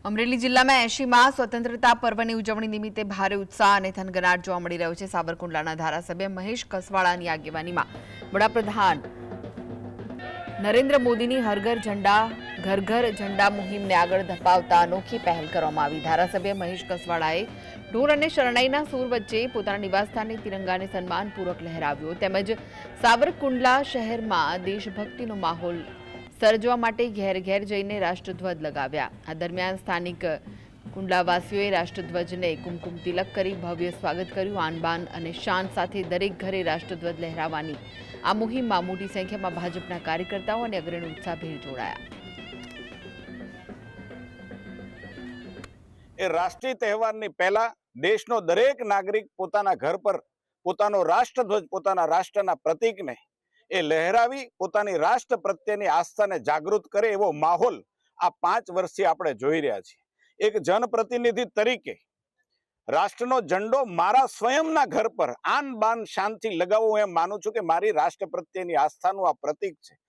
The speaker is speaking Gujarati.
અમરેલી જિલ્લામાં 80માં સ્વતંત્રતા પર્વની ઉજવણી નિમિત્તે ભારે ઉત્સાહ અને થનગનાટ જોવા મળી રહ્યો છે। સાવરકુંડલાના ધારાસભ્ય મહેશ કસવાળાની આગેવાનીમાં વડાપ્રધાન નરેન્દ્ર મોદીની હર ઘર ઝંડા મુહિમને આગળ ધપાવતા અનોખી પહેલ કરવામાં આવી। ધારાસભ્ય મહેશ કસવાળાએ ઢોર અને શરણાઈના સૂર વચ્ચે પોતાના નિવાસસ્થાને તિરંગાને સન્માનપૂર્વક લહેરાવ્યો તેમજ સાવરકુંડલા શહેરમાં દેશભક્તિનો માહોલ સર્જવા માટે ઘેર ઘેર જઈને રાષ્ટ્રધ્વજ લગાવ્યા। આ દરમિયાન સ્થાનિક કુંડલાવાસીઓએ રાષ્ટ્રધ્વજને કુમકુમ તિલક કરી ભવ્ય સ્વાગત કર્યું। આનબાન અને શાન સાથે દરેક ઘરે રાષ્ટ્રધ્વજ લહેરાવવાની આ મુહિમમાં મોટી સંખ્યામાં ભાજપના કાર્યકર્તાઓ અને અગ્રણી ઉત્સાહભેર જોડાયા। એ રાષ્ટ્રીય તહેવારની પહેલા દેશનો દરેક નાગરિક પોતાના ઘર પર પોતાનો રાષ્ટ્રધ્વજ પોતાના રાષ્ટ્રના પ્રતીકને એ લહેરાવી પોતાની રાષ્ટ્ર પ્રત્યેની આસ્થાને જાગૃત કરે એવો માહોલ આ 5 વર્ષથી આપણે જોઈ રહ્યા છીએ। એક જનપ્રતિનિધિ તરીકે રાષ્ટ્રનો ઝંડો મારા સ્વયંના ઘર પર આન બાન શાનથી લગાવવું એમ માનું છું કે મારી રાષ્ટ્ર પ્રત્યેની આસ્થાનું આ પ્રતીક છે।